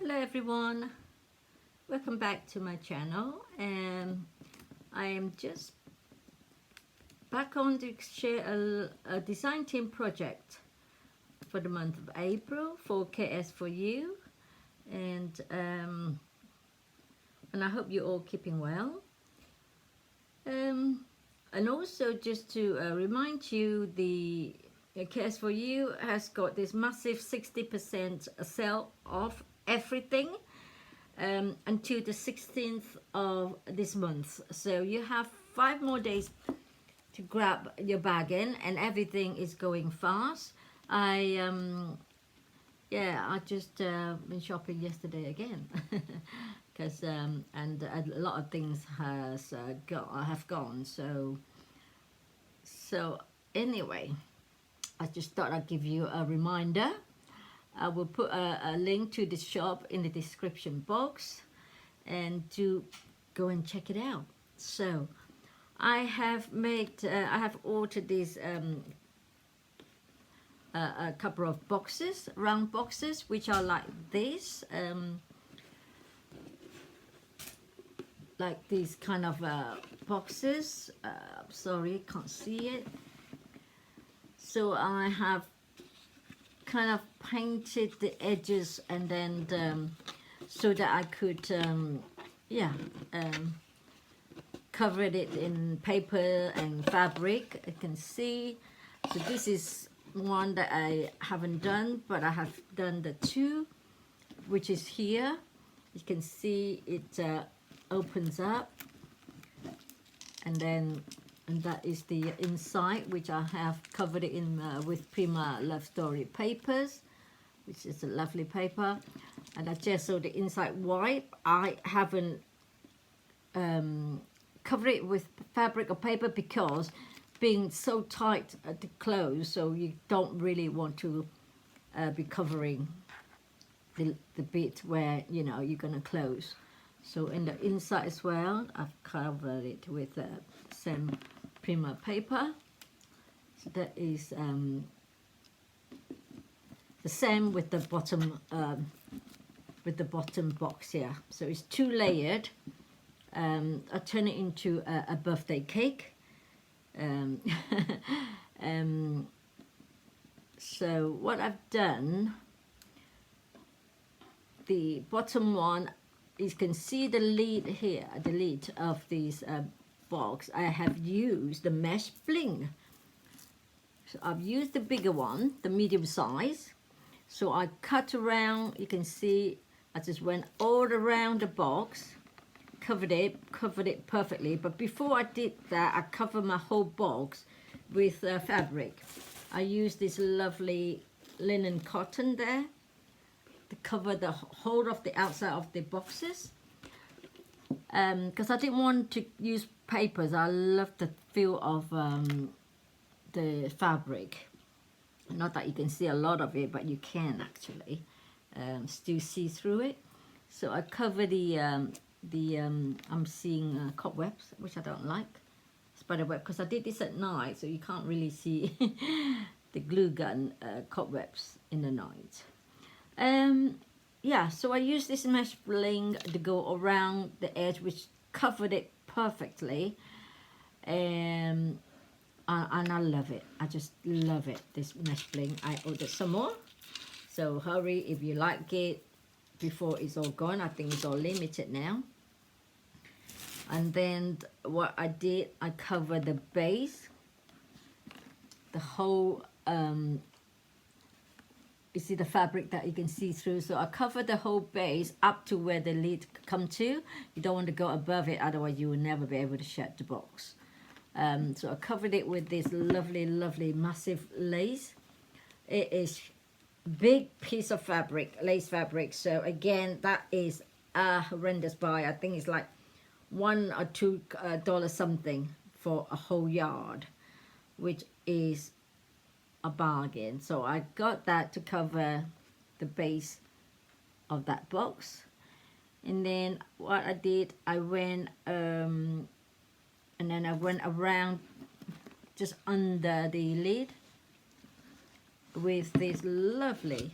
Hello everyone, welcome back to my channel, and I am just back on to share a design team project for the month of April for KS4U, and I hope you're all keeping well. And also just to remind you, the KS4U has got this massive 60% sale off everything until the 16th of this month. So you have 5 more days to grab your bargain, and everything is going fast. I just been shopping yesterday again because and a lot of things have gone. So anyway, I just thought I'd give you a reminder. I will put a link to the shop in the description box, and do go and check it out. So I have ordered these a couple of boxes, round boxes, which are like this, like these kind of boxes. Sorry, can't see it. So I have kind of painted the edges, and then so that I could cover it in paper and fabric. I can see. So this is one that I haven't done, but I have done the 2, which is here. You can see it opens up, and then that is the inside, which I have covered it in with Prima Love Story papers, which is a lovely paper. And I just saw the inside white. I haven't covered it with fabric or paper because being so tight at the close, so you don't really want to be covering the bit where you're gonna close. So in the inside as well, I've covered it with some Prima paper. So that is the same with the bottom box here. So it's 2 layered. I turn it into a birthday cake. So what I've done, the bottom one, you can see the lid here, the lid of this box. I have used the mesh bling. So I've used the bigger one, the medium size. So I cut around, you can see I just went all around the box, covered it perfectly. But before I did that, I covered my whole box with fabric. I used this lovely linen cotton there to cover the whole of the outside of the boxes, because I didn't want to use papers. I love the feel of the fabric. Not that you can see a lot of it, but you can actually still see through it. So I cover the I'm seeing cobwebs, which I don't like, spider web, because I did this at night, so you can't really see the glue gun cobwebs in the night. So I used this mesh bling to go around the edge, which covered it perfectly, and I love it. I just love it, this mesh bling. I ordered some more, so hurry if you like it before it's all gone. I think it's all limited now. And then what I did, I covered the base, the whole you see the fabric that you can see through. So I covered the whole base up to where the lid come to. You don't want to go above it, otherwise you will never be able to shut the box. So I covered it with this lovely massive lace. It is big piece of fabric, lace fabric. So again, that is a horrendous buy. I think it's like $1 or $2 something for a whole yard, which is a bargain. So I got that to cover the base of that box. And then what I did, I went and then I went around just under the lid with this lovely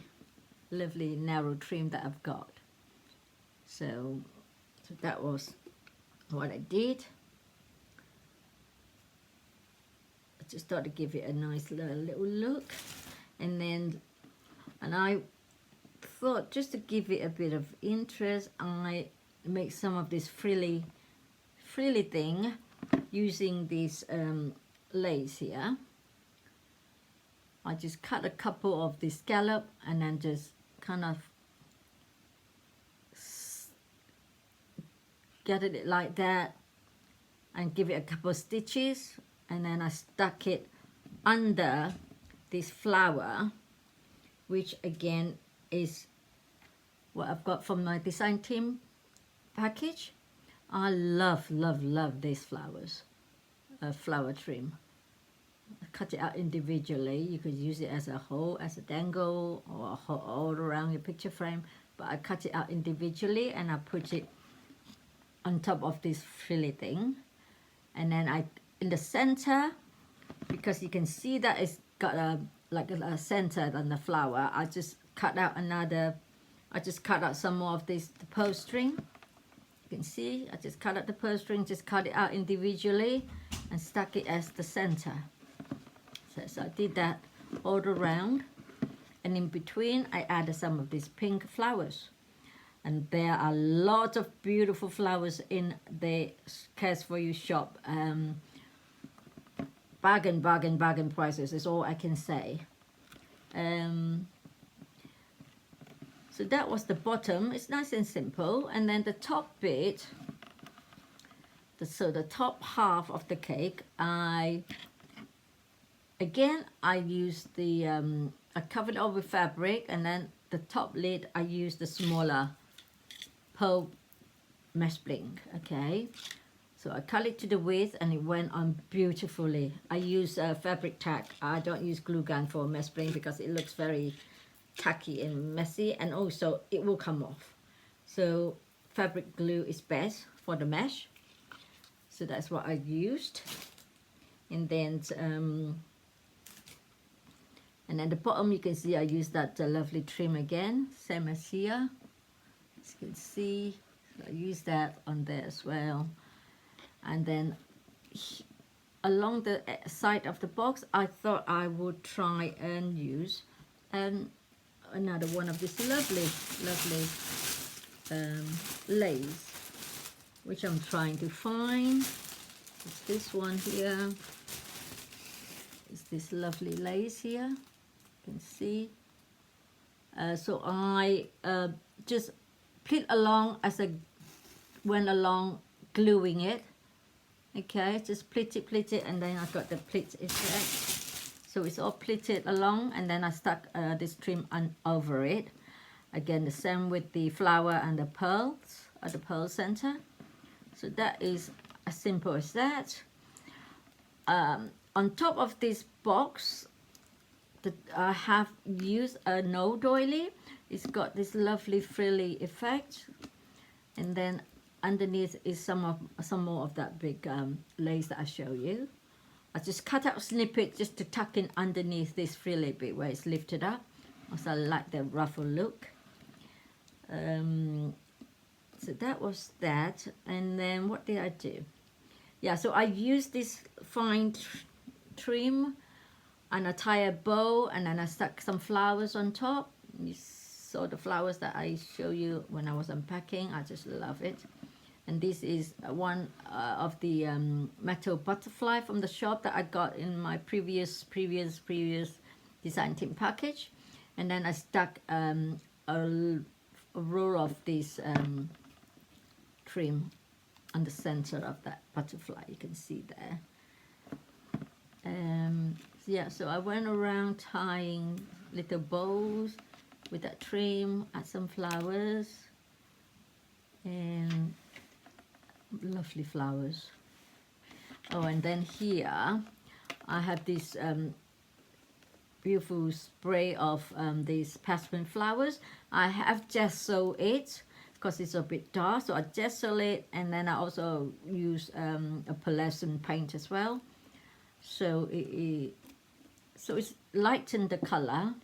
narrow trim that I've got. So that was what I did. I just thought to give it a nice little look, and I thought just to give it a bit of interest, I make some of this frilly thing using this lace here. I just cut a couple of the scallop and then just kind of get it like that and give it a couple of stitches, and then I stuck it under this flower, which again is what I've got from my design team package. I love these flowers, flower trim. I cut it out individually. You could use it as a whole, as a dangle, or all around your picture frame, but I cut it out individually and I put it on top of this frilly thing. And then I, in the center, because you can see that it's got like a center on the flower, I just cut out some more of the pearl string. You can see I just cut out the pearl string, just cut it out individually and stuck it as the center. So I did that all around, and in between I added some of these pink flowers. And there are lots of beautiful flowers in the KS4U shop. Bargain prices is all I can say. So that was the bottom. It's nice and simple. And then the top bit, so the top half of the cake, I used the, I covered it all with fabric, and then the top lid I used the smaller pearl mesh bling. Okay, so I cut it to the width and it went on beautifully. I use fabric tack. I don't use glue gun for mesh bling because it looks very tacky and messy, and also it will come off. So fabric glue is best for the mesh. So that's what I used. And then the bottom, you can see I used that lovely trim again, same as here. As you can see, so I used that on there as well. And then along the side of the box, I thought I would try and use another one of this lovely lace, which I'm trying to find. It's this one here. It's this lovely lace here. You can see. So I just plit along as I went along, gluing it. Okay, just plit it, and then I got the plit effect. So it's all plitted along, and then I stuck this trim over it. Again, the same with the flower and the pearls at the pearl center. So that is as simple as that. On top of this box, I have used a no doily. It's got this lovely frilly effect, and then underneath is some more of that big lace that I show you. I just cut out a snippet just to tuck in underneath this frilly bit where it's lifted up. Also, I like the ruffle look. So that was that. And then what did I do? Yeah, so I used this fine trim, and I tie a bow, and then I stuck some flowers on top. You saw the flowers that I show you when I was unpacking. I just love it. And this is one of the metal butterfly from the shop that I got in my previous design team package. And then I stuck a roll of this trim on the center of that butterfly. You can see there. Yeah, so I went around tying little bows with that trim, add some flowers, and lovely flowers. Oh, and then here I have this beautiful spray of these passion flowers. I have gessoed it because it's a bit dark, so I gesso it, and then I also use a pearlescent paint as well. So it's lightened the color,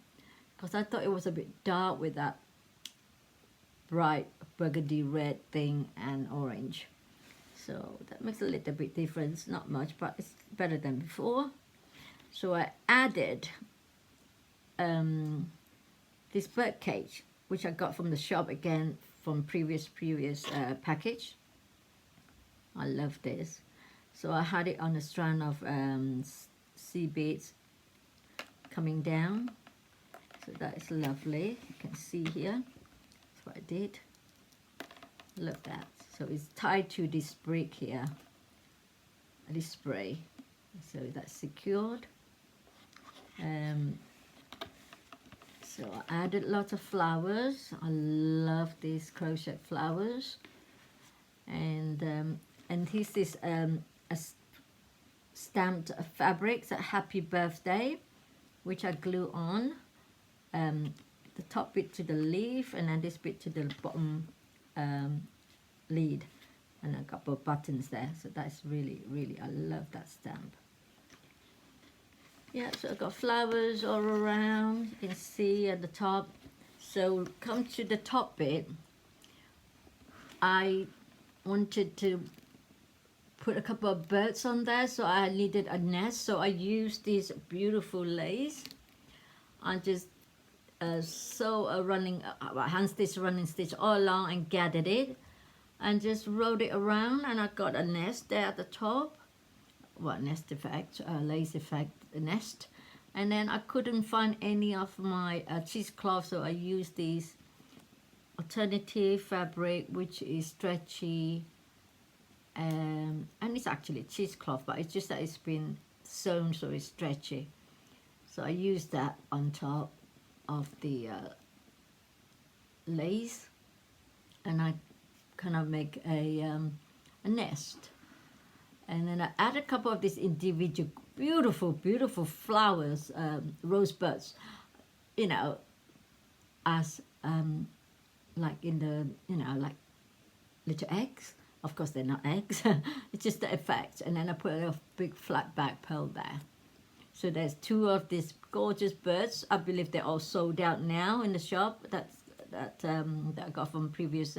because I thought it was a bit dark with that bright burgundy red thing and orange. So that makes a little bit difference, not much, but it's better than before. So I added this bird cage, which I got from the shop again from previous package. I love this. So I had it on a strand of sea beads coming down. So that is lovely. You can see here. That's what I did. Look at that. So it's tied to this brick here, this spray. So that's secured. So I added lots of flowers. I love these crochet flowers. And this is a stamped fabric, a happy birthday, which I glue on the top bit to the leaf, and then this bit to the bottom lead, and a couple of buttons there. So that's really, I love that stamp. Yeah, so I've got flowers all around, you can see at the top. So come to the top bit, I wanted to put a couple of birds on there, so I needed a nest. So I used this beautiful lace. I just sew a hand stitch, running stitch all along and gathered it and just rolled it around, and I got a nest there at the top. Well, nest effect, lace effect nest. And then I couldn't find any of my cheesecloth, so I used this alternative fabric, which is stretchy, and it's actually cheesecloth, but it's just that it's been sewn, so it's stretchy. So I used that on top of the lace, and I kind of make a nest. And then I add a couple of these individual beautiful flowers, rosebuds, you know, as like in the, you know, like little eggs. Of course they're not eggs. It's just the effect. And then I put a big flat back pearl there. So there's two of these gorgeous birds. I believe they're all sold out now in the shop. That I got from previous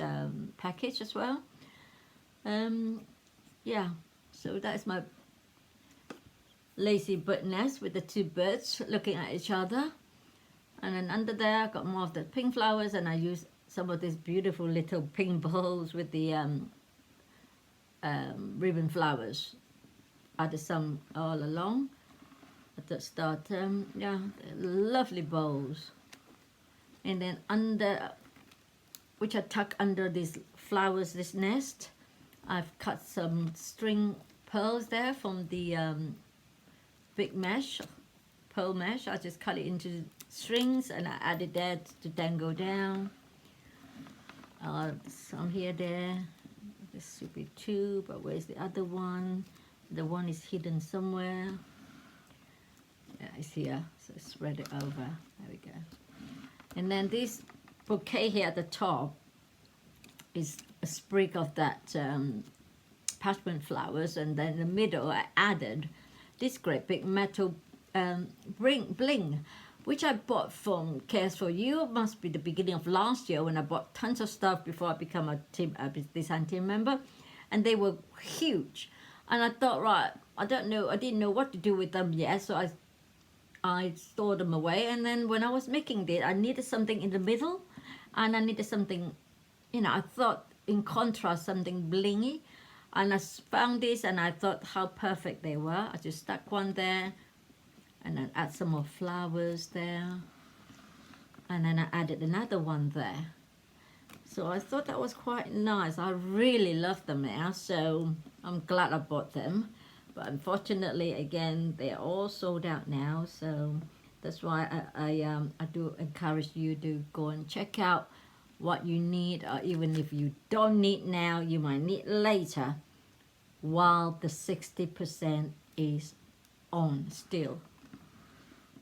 package as well. Yeah, so that's my lacy bird nest with the two birds looking at each other. And then under there I got more of the pink flowers, and I used some of these beautiful little pink bowls with the ribbon flowers. Added some all along at the start. Yeah, lovely bowls. And then under, which I tuck under these flowers, this nest, I've cut some string pearls there from the big mesh, pearl mesh. I just cut it into strings and I added that to dangle down. Some here, there. This should be two, but where's the other one? The one is hidden somewhere. Yeah, it's here, so spread it over. There we go. And then this bouquet here at the top is a sprig of that parchment flowers, and then in the middle I added this great big metal bling, which I bought from KS4U. Must be the beginning of last year when I bought tons of stuff before I became a design team member, and they were huge. And I thought, right, I didn't know what to do with them yet, so I stored them away. And then when I was making this, I needed something in the middle, and I needed something, you know, I thought in contrast, something blingy. And I found this, and I thought how perfect they were. I just stuck one there, and then add some more flowers there. And then I added another one there. So I thought that was quite nice. I really love them now, so I'm glad I bought them. But unfortunately, again, they're all sold out now. So that's why I do encourage you to go and check out what you need, or even if you don't need now, you might need later, while the 60% is on still.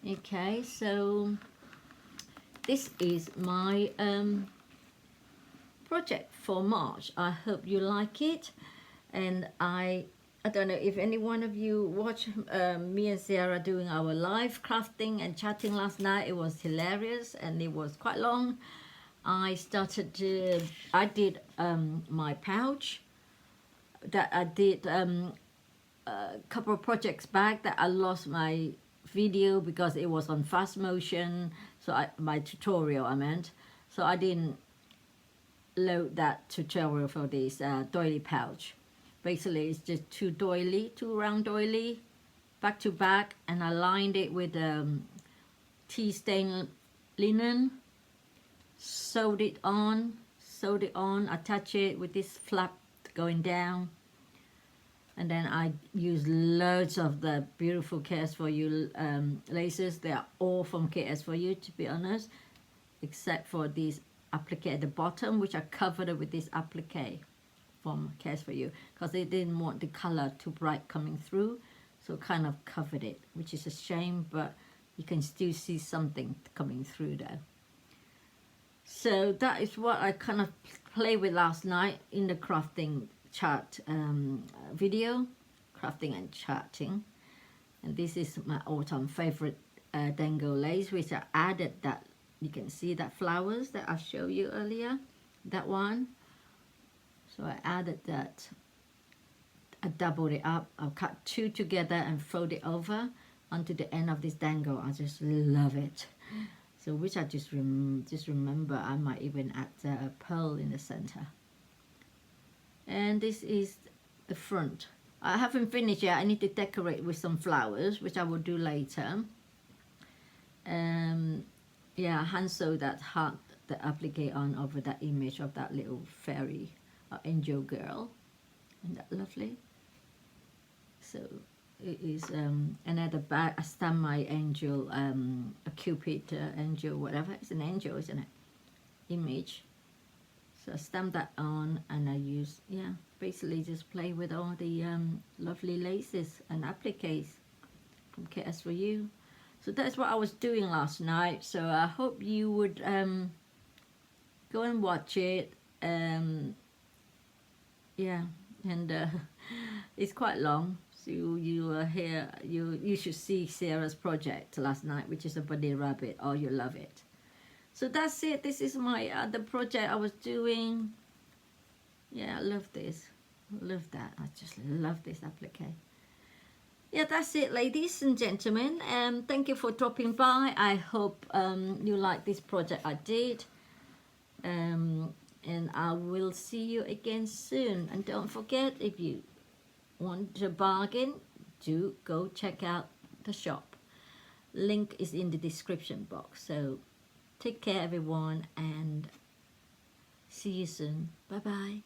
Okay, so this is my project for March. I hope you like it, and I don't know if any one of you watched me and Sarah doing our live crafting and chatting last night. It was hilarious, and it was quite long. I started to, I did my pouch that I did a couple of projects back that I lost my video because it was on fast motion, so my tutorial I meant, so I didn't load that tutorial for this doily pouch. Basically it's just two round doily back to back, and I lined it with tea stain linen, sewed it on, attach it with this flap going down, and then I use loads of the beautiful KS4U laces. They are all from KS4U, to be honest, except for these applique at the bottom, which I covered it with this applique from KS4U because they didn't want the color too bright coming through, so kind of covered it, which is a shame, but you can still see something coming through there. So that is what I kind of played with last night in the crafting chart video, crafting and charting. And this is my autumn favorite dango lace, which I added that, you can see that flowers that I showed you earlier, that one. So I added that, I doubled it up, I'll cut two together and fold it over onto the end of this dango. I just love it. So which I just remember I might even add a pearl in the center. And this is the front. I haven't finished yet. I need to decorate with some flowers, which I will do later. Yeah, hand sew that heart, the applique on over that image of that little fairy angel girl. Isn't that lovely? So it is another bag. I stamp my angel, a cupid angel, whatever. It's an angel, isn't it? Image. So I stamp that on, and I use, yeah, basically just play with all the lovely laces and appliques from KS4U. So that's what I was doing last night. So I hope you would go and watch it. Yeah, and it's quite long. So you here, you should see Sarah's project last night, which is a bunny rabbit. Oh, you love it. So that's it. This is my other project I was doing. Yeah, I love this. Love that. I just love this applique. Yeah, that's it, ladies and gentlemen. Thank you for dropping by. I hope you like this project I did. And I will see you again soon. And don't forget, if you want to bargain, do go check out the shop. Link is in the description box. So take care, everyone, and see you soon. Bye bye.